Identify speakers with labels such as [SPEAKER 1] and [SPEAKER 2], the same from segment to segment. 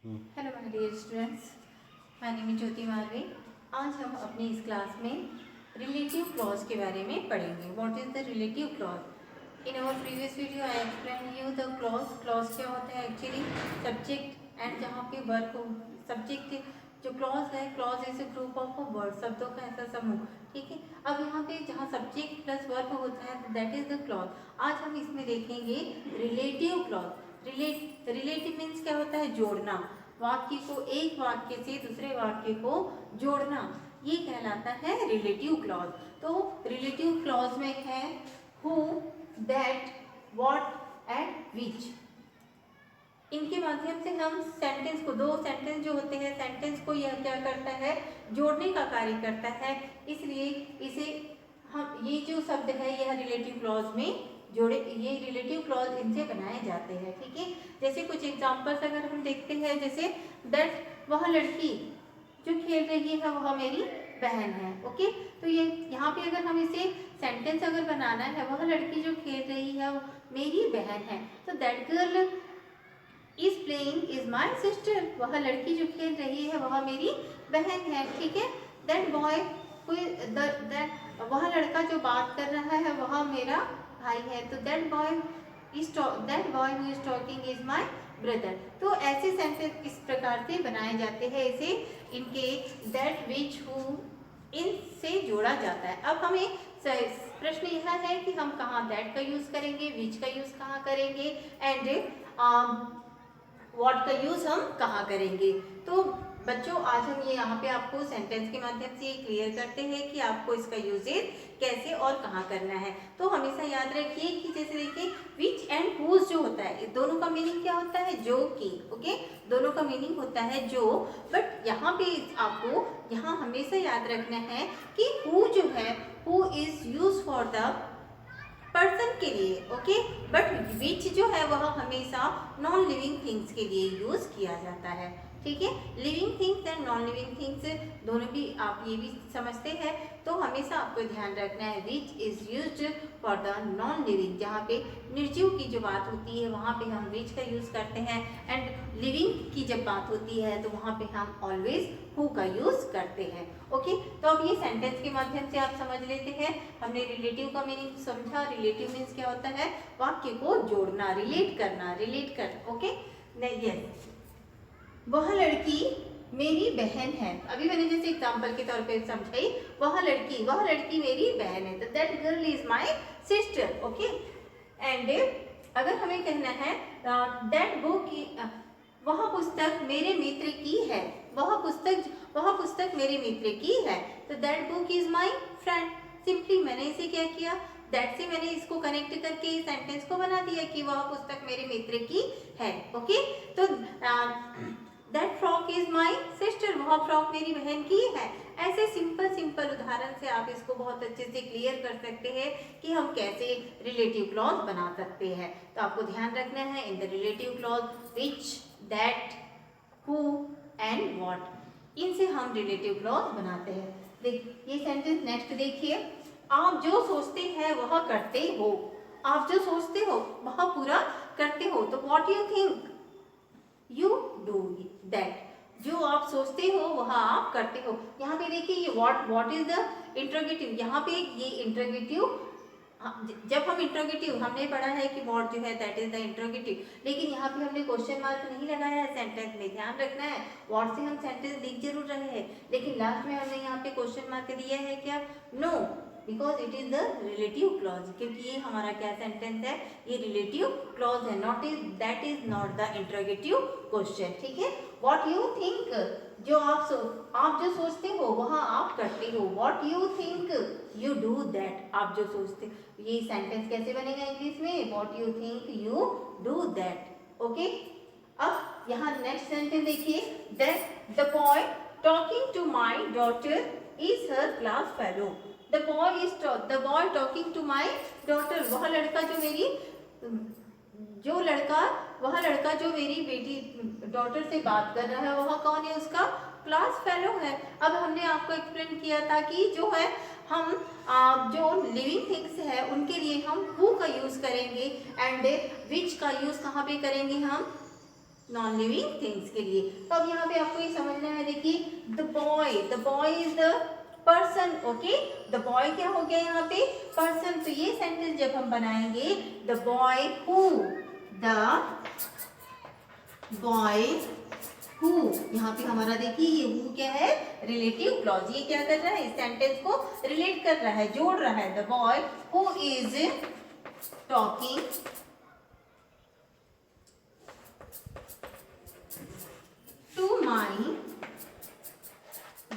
[SPEAKER 1] Hello my dear students, my name is Jyoti Malvi. आज हम अपनी इस क्लास में रिलेटिव क्लॉज के बारे में पढ़ेंगे। What is the relative clause? In our previous video I explain you the clause. Clause क्या होता है? एक्चुअली सब्जेक्ट एंड जहाँ पे वर्ब हो, सब्जेक्ट जो क्लॉज है, clause is a group of word, शब्दों का ऐसा समूह। ठीक है, अब यहाँ पे जहाँ सब्जेक्ट प्लस वर्ब होता है दैट इज द क्लॉज। आज हम इसमें देखेंगे रिलेटिव क्लॉज। रिलेटिव मीन्स क्या होता है? जोड़ना, वाक्य को एक वाक्य से दूसरे वाक्य को जोड़ना, ये कहलाता है रिलेटिव क्लॉज। तो रिलेटिव क्लॉज में है who, that, what and which. इनके माध्यम से हम सेंटेंस को, दो सेंटेंस जो होते हैं, सेंटेंस को यह क्या करता है? जोड़ने का कार्य करता है। इसलिए इसे हम, ये जो शब्द है यह रिलेटिव क्लॉज में जोड़े, ये रिलेटिव क्लॉज इनसे बनाए जाते हैं। ठीक है, जैसे कुछ एग्जांपल्स अगर हम देखते हैं, जैसे दैट, वह लड़की जो खेल रही है वह मेरी बहन है। ओके, तो ये यहाँ पे अगर हम इसे सेंटेंस अगर बनाना है, वह लड़की जो खेल रही है वो मेरी बहन है, तो that girl is playing is my sister. वह लड़की जो खेल रही है वह मेरी बहन है। ठीक है, दैट बॉय, वह लड़का जो बात कर रहा है वह मेरा भाई है, तो that boy who is talking is my brother. तो ऐसे सेंटेंस इस प्रकार से बनाए जाते हैं, इसे इनके दैट, विच, हु, इनसे जोड़ा जाता है। अब हमें प्रश्न यह है कि हम कहाँ दैट का यूज करेंगे, विच का यूज कहाँ करेंगे एंड व्हाट का यूज हम कहाँ करेंगे। तो बच्चों, आज हम ये यहाँ पे आपको सेंटेंस के माध्यम से क्लियर करते हैं कि आपको इसका यूजेज कैसे और कहाँ करना है। तो हमेशा याद रखिए कि जैसे देखिए विच एंड हुज जो होता है, दोनों का मीनिंग क्या होता है? जो कि। ओके, दोनों का मीनिंग होता है जो, बट यहाँ पे आपको यहाँ हमेशा याद रखना है कि हु जो है, who is use for the person के लिए। ओके, बट विच जो है वह हमेशा नॉन लिविंग थिंग्स के लिए यूज किया जाता है। ठीक है, living things and non living things दोनों भी आप ये भी समझते हैं, तो हमेशा आपको ध्यान रखना है which is used for the non living. जहाँ पे निर्जीव की जो बात होती है वहाँ पे हम विच का यूज करते हैं, एंड लिविंग की जब बात होती है तो वहाँ पे हम ऑलवेज हु का यूज करते हैं। ओके, तो अब ये सेंटेंस के माध्यम से आप समझ लेते हैं। हमने रिलेटिव का मीनिंग समझा। रिलेटिव मीन्स क्या होता है? वाक्य को जोड़ना, रिलेट करना, रिलेट कर। ओके, यस, वह लड़की मेरी बहन है। अभी मैंने जैसे एग्जांपल के तौर पे समझाई, वह लड़की मेरी बहन है, तो that girl is my sister. Okay, and अगर हमें कहना है दैट बुक, वह पुस्तक मेरे मित्र की है, वह पुस्तक मेरे मित्र की है, तो that book is my friend. Simply मैंने इसे क्या किया? दैट से मैंने इसको कनेक्ट करके इस सेंटेंस को बना दिया कि वह पुस्तक मेरे मित्र की है। ओके, तो that frock is my sister, वह फ्रॉक मेरी बहन की है। ऐसे सिंपल उदाहरण से आप इसको बहुत अच्छे से क्लियर कर सकते हैं कि हम कैसे रिलेटिव क्लॉज बना सकते हैं। तो आपको ध्यान रखना है in the relative clause which, that, who and what, इनसे हम रिलेटिव क्लॉज बनाते हैं। ये सेंटेंस नेक्स्ट देखिए, आप जो सोचते हैं वह करते हो। आप जो सोचते हो वह पूरा करते हो, तो what you think you do that. जो आप सोचते हो वह आप करते हो। यहाँ पे देखिए ये व्हाट इज द इंट्रोगेटिव। यहाँ पे ये इंट्रोगेटिव, जब हम इंट्रोगेटिव, हमने पढ़ा है कि व्हाट जो है दैट इज द इंट्रोगेटिव, लेकिन यहाँ पे हमने क्वेश्चन मार्क नहीं लगाया है सेंटेंस में। ध्यान रखना है, व्हाट से हम सेंटेंस लिख जरूर रहे हैं, लेकिन लास्ट में हमने यहाँ पे क्वेश्चन मार्क दिया है क्या? No, because it is the relative clause, क्योंकि ये हमारा क्या सेंटेंस है? ये रिलेटिव क्लॉज है, not is, that is not the interrogative question. ठीक है, व्हाट यू थिंक, जो आप जो सोचते हो वह आप करते हो। What you think you do that, आप जो सोचते, ये सेंटेंस कैसे बनेगा इंग्लिश में? What you think you do that. Okay, अब यहाँ नेक्स्ट सेंटेंस देखिए, that the boy talking to my daughter is her class fellow. The boy talking to my daughter, वह लड़का जो मेरी बेटी डॉटर से बात कर रहा है वह कौन है? उसका क्लास फेलो है। अब हमने आपको एक्सप्लेन किया था कि जो है हम जो लिविंग थिंग्स है उनके लिए हम हु का यूज करेंगे, एंड विच का यूज कहाँ पे करेंगे? हम नॉन लिविंग थिंग्स के लिए। तो अब यहाँ पे आपको ये समझना है, देखिए the boy is the person, okay. The boy क्या हो गया यहाँ पे, पर्सन। तो ये सेंटेंस जब हम बनाएंगे, द बॉय हु, यहाँ पे हमारा देखिए ये हु क्या है, रिलेटिव क्लॉज। ये क्या कर रहा है, इस सेंटेंस को रिलेट कर रहा है, जोड़ रहा है। The boy who is talking to my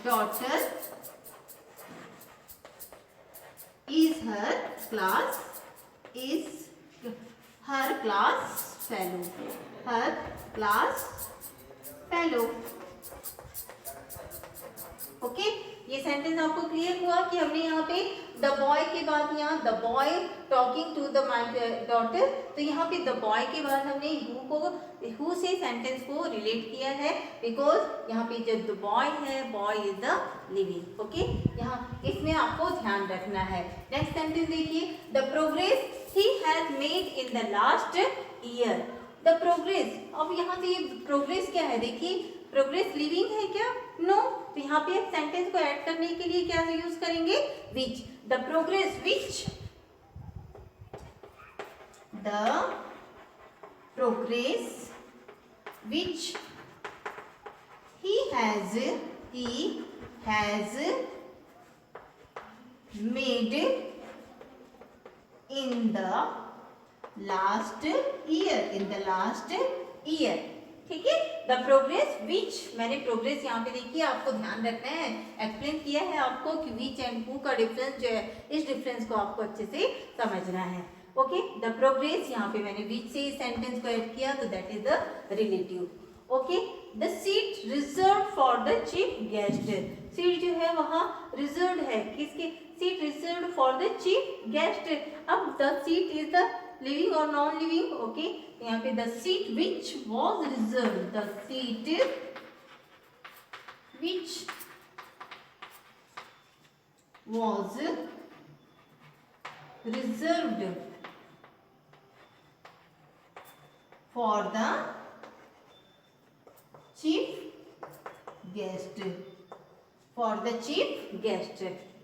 [SPEAKER 1] daughter is her class fellow। Okay, ये सेंटेंस आपको क्लियर हुआ कि हमने यहाँ पे द बॉय के बाद, यहाँ the boy talking to the my daughter, तो यहाँ पे द बॉय के बाद हमने हु से सेंटेंस को रिलेट किया है, बिकॉज यहाँ पे जब द बॉय है, boy is the living. Okay, यहाँ इसमें आपको ध्यान रखना है। नेक्स्ट सेंटेंस देखिए, the progress he has made in the last year. The progress, अब यहाँ से ये प्रोग्रेस क्या है, देखिए प्रोग्रेस लिविंग है क्या, नो। तो यहाँ पे एक सेंटेंस को ऐड करने के लिए क्या यूज करेंगे, which. The progress which he has made in the last year, ठीक है। द प्रोग्रेस विच, मैंने प्रोग्रेस यहाँ पे देखिए, आपको ध्यान रखना है, एक्सप्लेन किया है आपको कि विच एंड हु का डिफरेंस जो है, इस डिफरेंस को आपको अच्छे से समझना है। ओके, द प्रोग्रेस, यहाँ पे मैंने विच से इस सेंटेंस को ऐड किया, तो that is the relative. Okay, the seat reserve for the chief guest, seat जो है वहाँ रिजर्व है, किसके, seat reserve for the chief guest. अब the seat is the living और नॉन लिविंग, ओके। यहाँ पे the seat which was reserve, the seat which was reserved for the chief guest,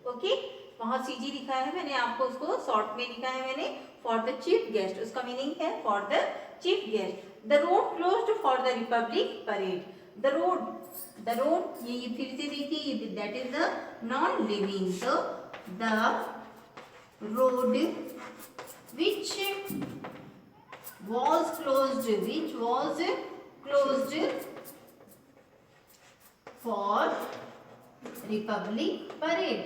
[SPEAKER 1] okay. वहां सीजी लिखा है, मैंने आपको उसको शॉर्ट में लिखा है, मैंने फॉर द चीफ गेस्ट, उसका मीनिंग है for the chief guest. The road closed for the republic parade, the road ये फिर से देखिए, that is the non living. तो the road which was closed for Republic Parade।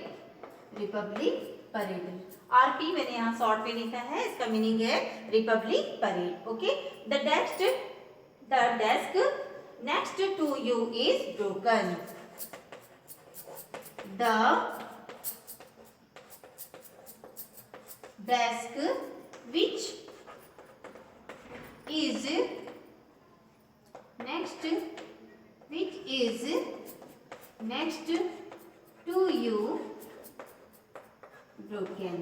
[SPEAKER 1] RP मैंने यहाँ short में लिखा है, इसका मीनिंग है republic parade. Okay, the desk next to you is broken, the desk which is next to you broken।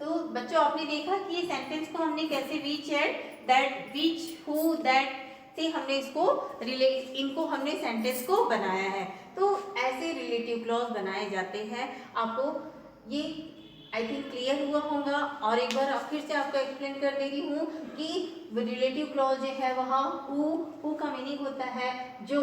[SPEAKER 1] तो बच्चों आपने देखा कि ये सेंटेंस को हमने कैसे which and that, which who that से हमने इनको हमने सेंटेंस को बनाया है। तो ऐसे रिलेटिव क्लॉज बनाए जाते हैं। आपको ये आई थिंक क्लियर हुआ होगा, और एक बार फिर से आपको एक्सप्लेन कर दे रही हूँ कि रिलेटिव क्लॉज जो है वहाँ हु का मीनिंग होता है जो,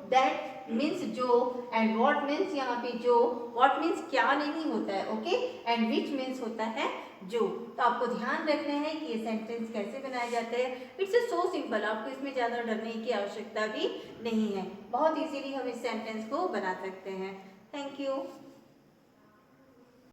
[SPEAKER 1] दैट मीन्स जो, एंड व्हाट मीन्स यहाँ पे जो, व्हाट मीन्स क्या नहीं होता है, ओके, एंड विच मीन्स होता है जो। तो आपको ध्यान रखना है कि ये सेंटेंस कैसे बनाए जाते हैं। इट्स सो सिंपल, आपको इसमें ज़्यादा डरने की आवश्यकता भी नहीं है, बहुत इजीली हम इस सेंटेंस को बना सकते हैं। Thank you.